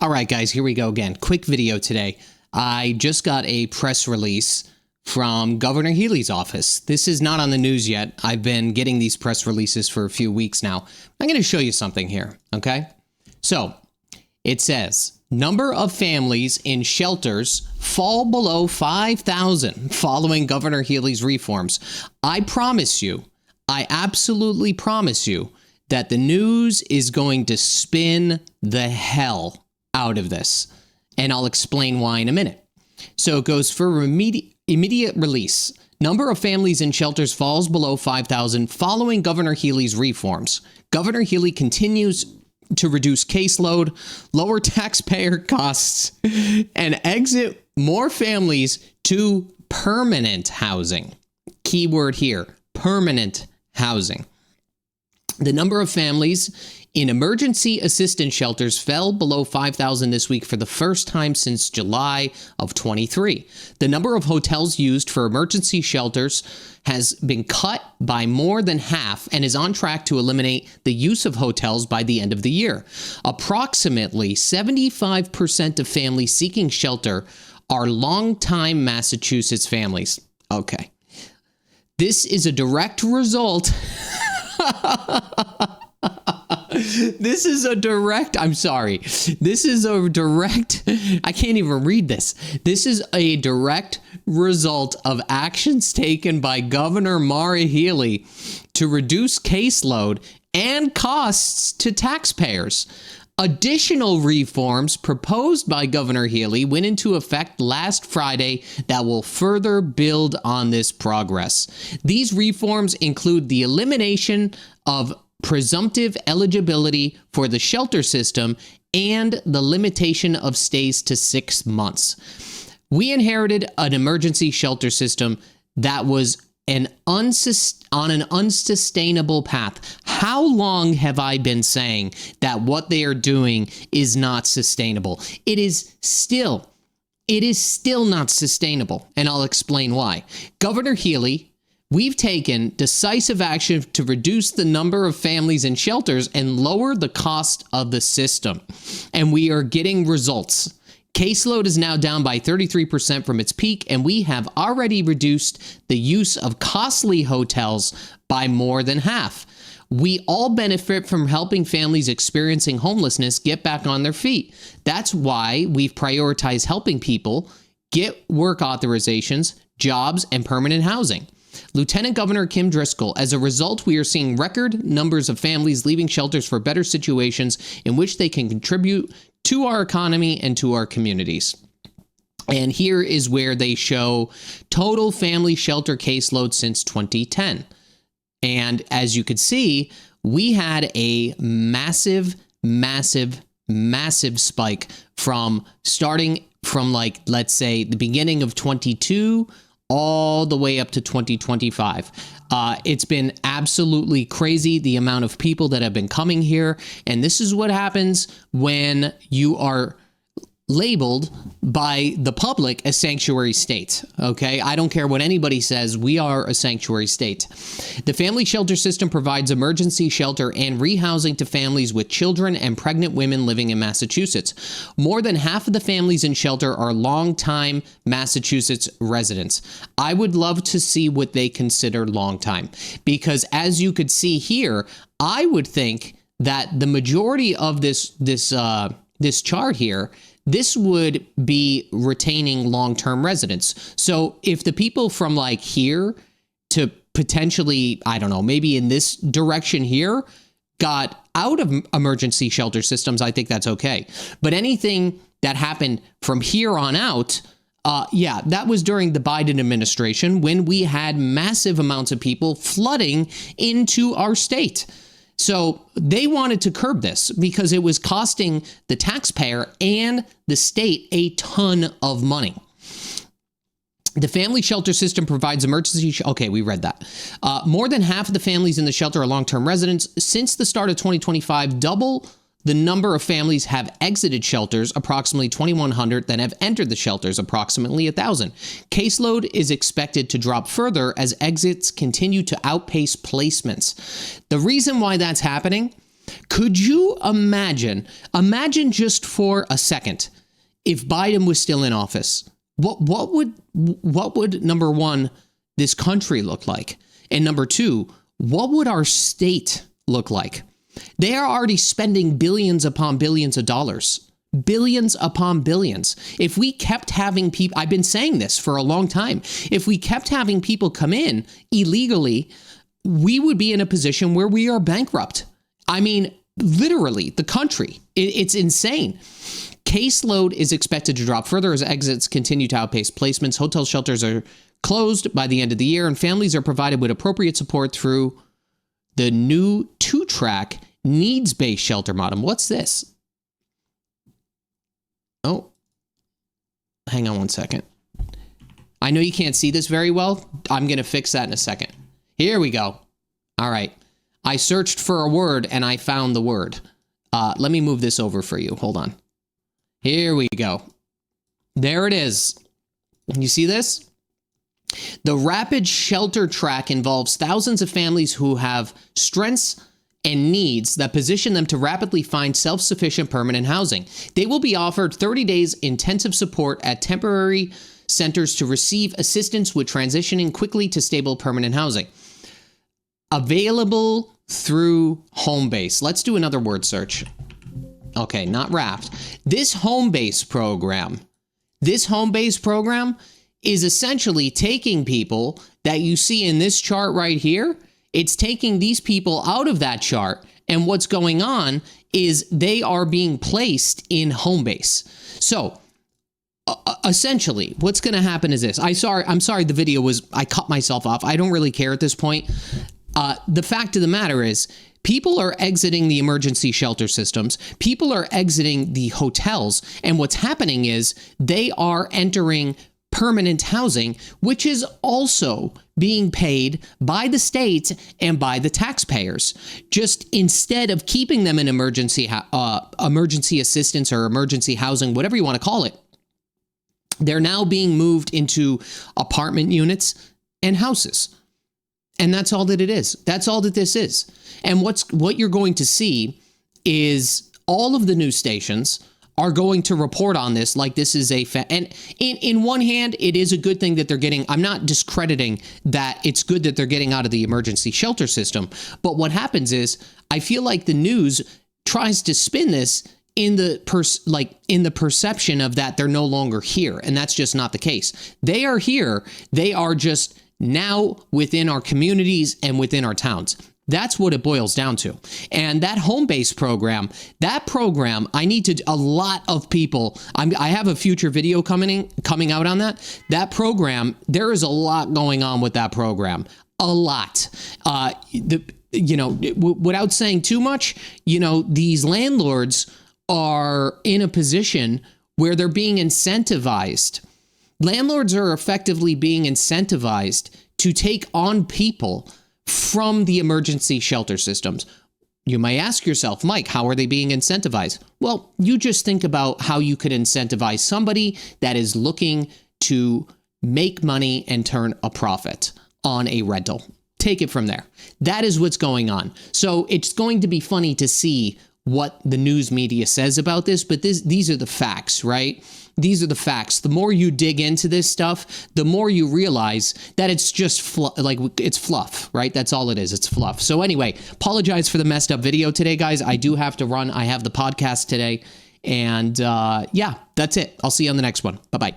All right, guys, here we go again. Quick video today. I just got a press release from Governor Healey's office. This is not on the news yet. I've been getting these press releases for a few weeks now. I'm going to show you something here, okay? So, it says, number of families in shelters fall below 5,000 following Governor Healey's reforms. I promise you, I absolutely promise you that the news is going to spin the hell out of this. And I'll explain why in a minute. So it goes for immediate release. Number of families in shelters falls below 5,000 following Governor Healey's reforms. Governor Healey continues to reduce caseload, lower taxpayer costs, and exit more families to permanent housing. Keyword here, permanent housing. The number of families in emergency assistance shelters fell below 5,000 this week for the first time since July of 23. The number of hotels used for emergency shelters has been cut by more than half and is on track to eliminate the use of hotels by the end of the year. Approximately 75% of families seeking shelter are longtime Massachusetts families. Okay. This is a direct result. This is a direct I can't even read this. This is a direct result of actions taken by Governor Maura Healey to reduce caseload and costs to taxpayers. Additional reforms proposed by Governor Healey went into effect last Friday that will further build on this progress. These reforms include the elimination of presumptive eligibility for the shelter system and the limitation of stays to 6 months. We inherited an emergency shelter system that was on an unsustainable path. How long have I been saying that what they are doing is not sustainable? It is still not sustainable, and I'll explain why. Governor Healey, we've taken decisive action to reduce the number of families in shelters and lower the cost of the system, and we are getting results. Caseload is now down by 33% from its peak, and we have already reduced the use of costly hotels by more than half. We all benefit from helping families experiencing homelessness get back on their feet. That's why we've prioritized helping people get work authorizations, jobs, and permanent housing. Lieutenant Governor Kim Driscoll, as a result, we are seeing record numbers of families leaving shelters for better situations in which they can contribute to our economy and to our communities. And here is where they show total family shelter caseload since 2010. And as you could see, we had a massive spike from starting from, like, let's say the beginning of 22 all the way up to 2025. It's been absolutely crazy, the amount of people that have been coming here. And this is what happens when you are labeled by the public a sanctuary state. Okay, I don't care what anybody says, we are a sanctuary state. The family shelter system provides emergency shelter and rehousing to families with children and pregnant women living in Massachusetts. More than half of the families in shelter are longtime Massachusetts residents. I would love to see what they consider longtime, because as you could see here, I would think that the majority of this chart here, this would be retaining long-term residents. So if the people from like here to potentially, I don't know, maybe in this direction here got out of emergency shelter systems, I think that's okay. But anything that happened from here on out, that was during the Biden administration when we had massive amounts of people flooding into our state. So they wanted to curb this because it was costing the taxpayer and the state a ton of money. The family shelter system provides emergency. Okay, we read that. More than half of the families in the shelter are long-term residents. Since the start of 2025, double the number of families have exited shelters, approximately 2,100, that have entered the shelters, approximately 1,000. Caseload is expected to drop further as exits continue to outpace placements. The reason why that's happening Could you imagine just for a second, if Biden was still in office, what would, number one, this country look like? And number two, what would our state look like? They are already spending billions upon billions of dollars. Billions upon billions. If we kept having people, I've been saying this for a long time, if we kept having people come in illegally, we would be in a position where we are bankrupt. I mean, literally, the country. It's insane. Caseload is expected to drop further as exits continue to outpace placements. Hotel shelters are closed by the end of the year, and families are provided with appropriate support through the new 2-track needs-based shelter model. What's this? Oh, hang on one second. I know you can't see this very well. I'm going to fix that in a second. Here we go. All right. I searched for a word and I found the word. Let me move this over for you. Hold on. Here we go. There it is. You see this? The rapid shelter track involves thousands of families who have strengths and needs that position them to rapidly find self-sufficient permanent housing. They will be offered 30 days intensive support at temporary centers to receive assistance with transitioning quickly to stable permanent housing. Available through Homebase. Let's do another word search. Okay, not Raft. This Homebase program is essentially taking people that you see in this chart right here. It's taking these people out of that chart, and what's going on is they are being placed in Homebase. So essentially, what's going to happen is this. I'm sorry the video was, I cut myself off. I don't really care at this point. The fact of the matter is, people are exiting the emergency shelter systems. People are exiting the hotels. And what's happening is they are entering permanent housing, which is also being paid by the state and by the taxpayers. Just instead of keeping them in emergency assistance or emergency housing, whatever you want to call it, they're now being moved into apartment units and houses. And that's all that it is. That's all that this is. And what you're going to see is all of the news stations are going to report on this like this is and in one hand, it is a good thing that they're getting. I'm not discrediting that it's good that they're getting out of the emergency shelter system. But what happens is I feel like the news tries to spin this in the perception of that they're no longer here. And that's just not the case. They are here. They are just now within our communities and within our towns. That's what it boils down to. And that Homebase program, I need a lot of people. I have a future video coming out on that. That program, there is a lot going on with that program. A lot. Without saying too much, these landlords are in a position where they're being incentivized. Landlords are effectively being incentivized to take on people from the emergency shelter systems. You may ask yourself, Mike, how are they being incentivized? Well, you just think about how you could incentivize somebody that is looking to make money and turn a profit on a rental. Take it from there. That is what's going on. So it's going to be funny to see what the news media says about this, but these are the facts, right? These are the facts. The more you dig into this stuff, the more you realize that it's just it's fluff, right? That's all it is. It's fluff. So anyway, apologize for the messed up video today, guys. I do have to run. I have the podcast today. And yeah, that's it. I'll see you on the next one. Bye-bye.